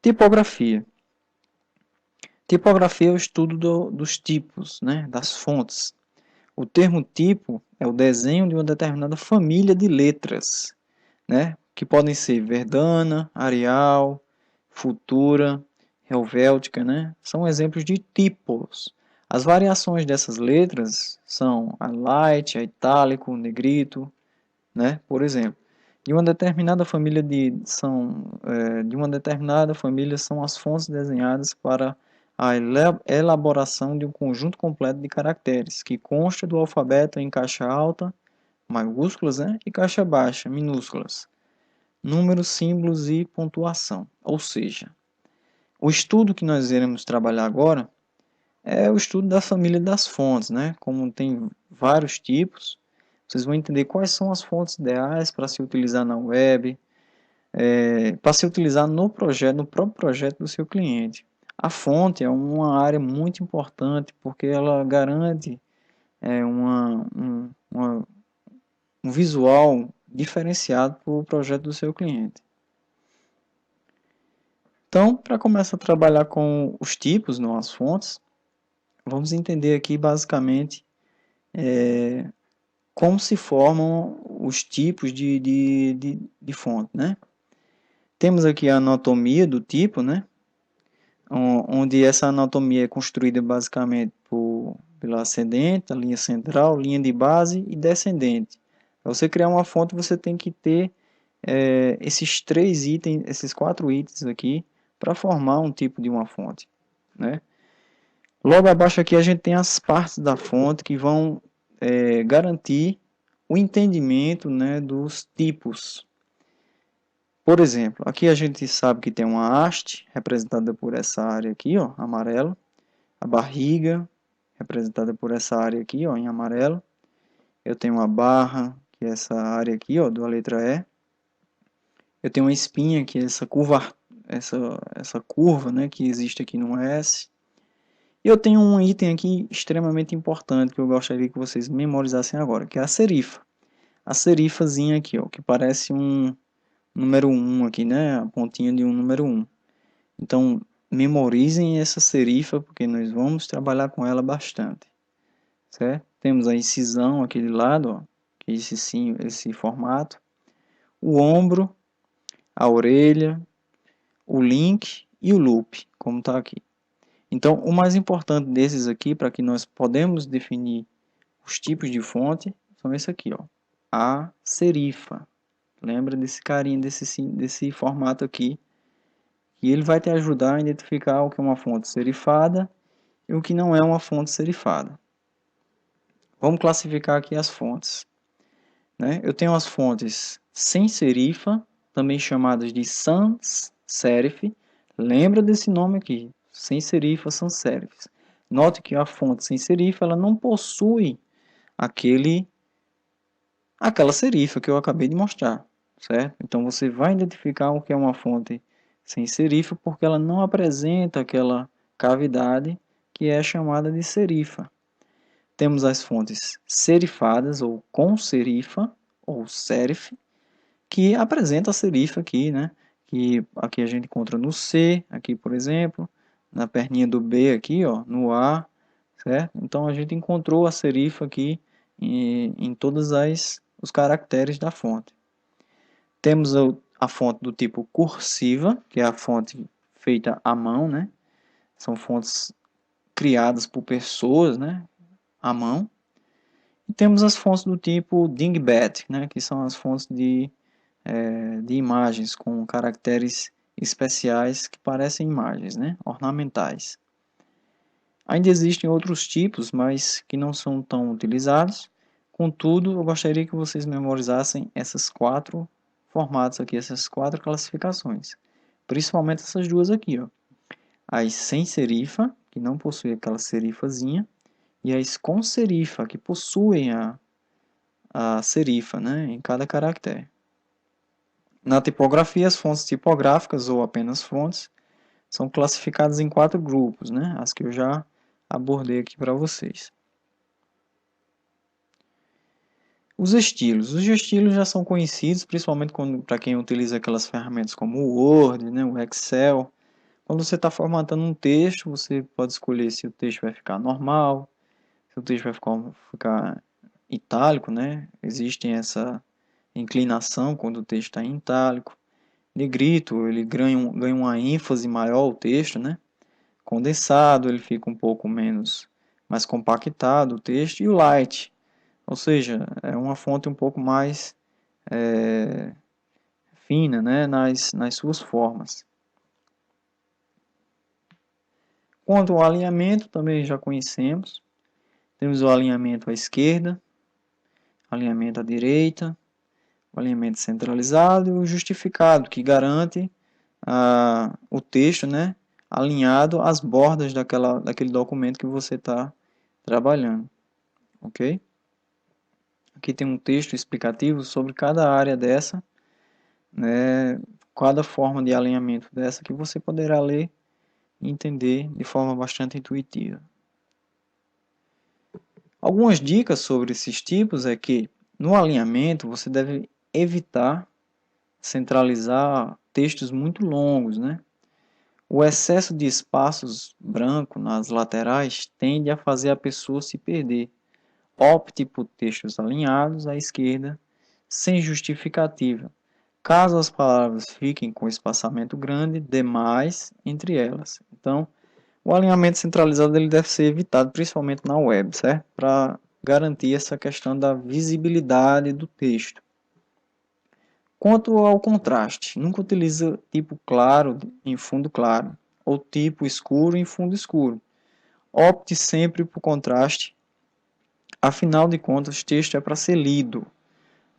Tipografia. Tipografia é o estudo dos tipos, né, das fontes. O termo tipo é o desenho de uma determinada família de letras, né, que podem ser Verdana, Arial, Futura, Helvética, né, são exemplos de tipos. As variações dessas letras são a light, a itálico, o negrito, né, por exemplo. De uma determinada família de uma determinada família são as fontes desenhadas para a elaboração de um conjunto completo de caracteres, que consta do alfabeto em caixa alta, maiúsculas, né, e caixa baixa, minúsculas, números, símbolos e pontuação. Ou seja, o estudo que nós iremos trabalhar agora é o estudo da família das fontes, né? Como tem vários tipos, vocês vão entender quais são as fontes ideais para se utilizar na web, para se utilizar no projeto, no próprio projeto do seu cliente. A fonte é uma área muito importante porque ela garante é, uma, um, uma, um visual diferenciado para o projeto do seu cliente. Então, para começar a trabalhar com os tipos, não as fontes, vamos entender aqui basicamente como se formam os tipos de fonte, né? Temos aqui a anatomia do tipo, né? Onde essa anatomia é construída basicamente pela ascendente, a linha central, linha de base e descendente. Para você criar uma fonte, você tem que ter esses três itens, esses quatro itens aqui, para formar um tipo de uma fonte, né? Logo abaixo aqui a gente tem as partes da fonte que vão garantir o entendimento, né, dos tipos. Por exemplo, aqui a gente sabe que tem uma haste, representada por essa área aqui, ó, amarelo. A barriga, representada por essa área aqui, ó, em amarelo. Eu tenho uma barra, que é essa área aqui, ó, da letra E. Eu tenho uma espinha, que é essa curva, né, que existe aqui no S. E eu tenho um item aqui extremamente importante que eu gostaria que vocês memorizassem agora, que é a serifa. A serifazinha aqui, ó, que parece um número 1 aqui, né? A pontinha de um número 1. Então, memorizem essa serifa, porque nós vamos trabalhar com ela bastante, certo? Temos a incisão aqui de lado, ó, que é esse formato. O ombro, a orelha, o link e o loop, como está aqui. Então, o mais importante desses aqui, para que nós podemos definir os tipos de fonte, são esse aqui, ó. A serifa. Lembra desse carinho, desse formato aqui, e ele vai te ajudar a identificar o que é uma fonte serifada e o que não é uma fonte serifada. Vamos classificar aqui as fontes, né? Eu tenho as fontes sem serifa, também chamadas de sans serif. Lembra desse nome aqui, sem serifa, sans serif. Note que a fonte sem serifa ela não possui aquela serifa que eu acabei de mostrar, certo? Então você vai identificar o que é uma fonte sem serifa porque ela não apresenta aquela cavidade que é chamada de serifa. Temos as fontes serifadas ou com serifa ou serif, que apresenta a serifa aqui, né? Que aqui a gente encontra no C, aqui por exemplo, na perninha do B aqui, ó, no A, certo? Então a gente encontrou a serifa aqui em todos os caracteres da fonte. Temos a fonte do tipo cursiva, que é a fonte feita à mão, né? São fontes criadas por pessoas, né? À mão. E temos as fontes do tipo dingbat, né? Que são as fontes de imagens com caracteres especiais que parecem imagens, né? Ornamentais. Ainda existem outros tipos, mas que não são tão utilizados. Contudo, eu gostaria que vocês memorizassem esses quatro formatos aqui, essas quatro classificações. Principalmente essas duas aqui, ó. As sem serifa, que não possui aquela serifazinha, e as com serifa, que possuem a serifa, né, em cada caractere. Na tipografia, as fontes tipográficas ou apenas fontes são classificadas em quatro grupos, né, as que eu já abordei aqui para vocês. Os estilos já são conhecidos, principalmente para quem utiliza aquelas ferramentas como o Word, né, o Excel. Quando você está formatando um texto, você pode escolher se o texto vai ficar normal, se o texto vai ficar itálico, né? Existe essa inclinação quando o texto está em itálico. Negrito, ele ganha uma ênfase maior o texto, né? Condensado, ele fica um pouco mais compactado o texto. E o light, ou seja, é uma fonte um pouco mais fina, né? Nas suas formas. Quanto ao alinhamento, também já conhecemos. Temos o alinhamento à esquerda, alinhamento à direita, o alinhamento centralizado e o justificado, que garante o texto, né, alinhado às bordas daquele documento que você está trabalhando. Ok? Aqui tem um texto explicativo sobre cada área dessa, né, cada forma de alinhamento dessa que você poderá ler e entender de forma bastante intuitiva. Algumas dicas sobre esses tipos é que no alinhamento você deve evitar centralizar textos muito longos, né? O excesso de espaços brancos nas laterais tende a fazer a pessoa se perder. Opte por textos alinhados à esquerda, sem justificativa. Caso as palavras fiquem com espaçamento grande demais entre elas. Então, o alinhamento centralizado ele deve ser evitado, principalmente na web, certo? Para garantir essa questão da visibilidade do texto. Quanto ao contraste, nunca utilize tipo claro em fundo claro, ou tipo escuro em fundo escuro. Opte sempre por contraste, afinal de contas, texto é para ser lido.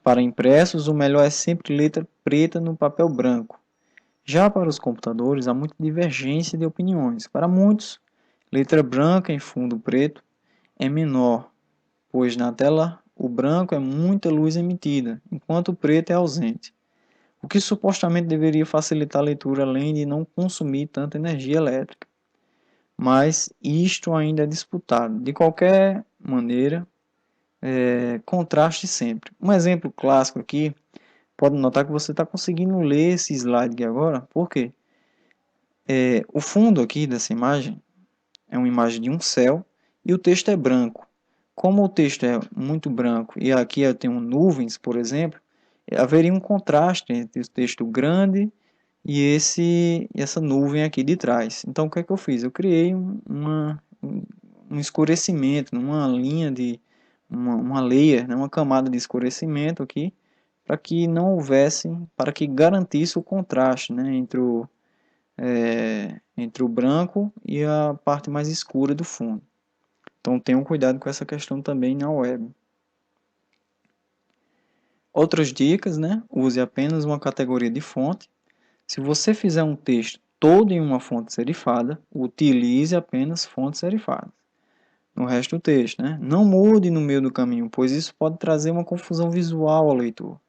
Para impressos, o melhor é sempre letra preta no papel branco. Já para os computadores, há muita divergência de opiniões. Para muitos, letra branca em fundo preto é menor, pois na tela o branco é muita luz emitida, enquanto o preto é ausente, o que supostamente deveria facilitar a leitura além de não consumir tanta energia elétrica. Mas isto ainda é disputado. De qualquer maneira, contraste sempre. Um exemplo clássico aqui, pode notar que você está conseguindo ler esse slide aqui agora, por quê? O fundo aqui dessa imagem é uma imagem de um céu e o texto é branco. Como o texto é muito branco e aqui eu tenho nuvens, por exemplo, haveria um contraste entre o texto grande e essa nuvem aqui de trás. Então o que é que eu fiz? Eu criei um escurecimento, uma linha de uma layer, né, uma camada de escurecimento aqui, para que não houvesse, para que garantisse o contraste, né, entre o branco e a parte mais escura do fundo. Então tenham cuidado com essa questão também na web. Outras dicas, né? Use apenas uma categoria de fonte. Se você fizer um texto todo em uma fonte serifada, utilize apenas fontes serifadas no resto do texto, né? Não mude no meio do caminho, pois isso pode trazer uma confusão visual ao leitor.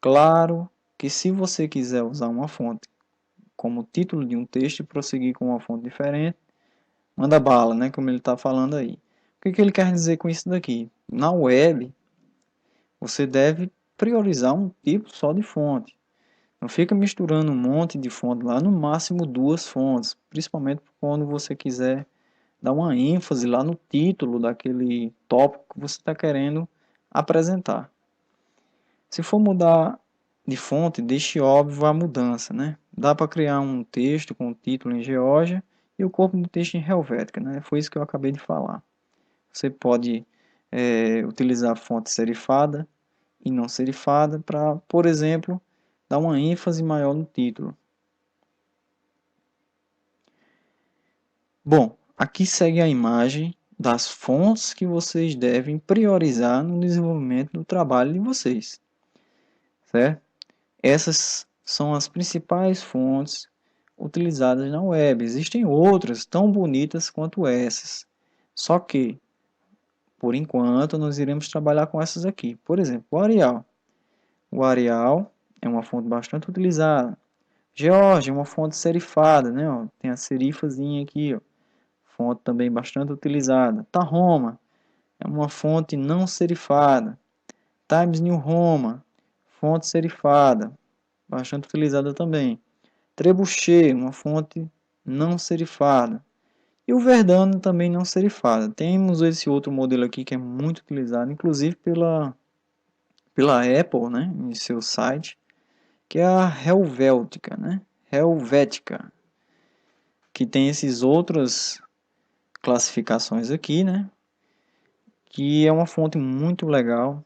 Claro que se você quiser usar uma fonte como título de um texto e prosseguir com uma fonte diferente, manda bala, né? Como ele está falando aí. O que ele quer dizer com isso daqui? Na web, você deve priorizar um tipo só de fonte. Não fica misturando um monte de fonte lá, no máximo duas fontes, principalmente quando você quiser dar uma ênfase lá no título daquele tópico que você está querendo apresentar. Se for mudar de fonte, deixe óbvio a mudança, né? Dá para criar um texto com o título em Geórgia e o corpo do texto em Helvética, né? Foi isso que eu acabei de falar. Você pode utilizar fonte serifada e não serifada para, por exemplo, dar uma ênfase maior no título. Bom, aqui segue a imagem das fontes que vocês devem priorizar no desenvolvimento do trabalho de vocês, certo? Essas são as principais fontes utilizadas na web. Existem outras tão bonitas quanto essas, só que, por enquanto, nós iremos trabalhar com essas aqui. Por exemplo, o Arial. O Arial é uma fonte bastante utilizada. Georgia é uma fonte serifada, né? Ó, tem a serifazinha aqui, ó, fonte também bastante utilizada. Tahoma é uma fonte não serifada. Times New Roman, fonte serifada, bastante utilizada também. Trebuchet, uma fonte não serifada. E o Verdana também não serifada. Temos esse outro modelo aqui que é muito utilizado, inclusive pela Apple, né, em seu site, que é a Helvética, né? Helvética, que tem esses outras classificações aqui, né? Que é uma fonte muito legal.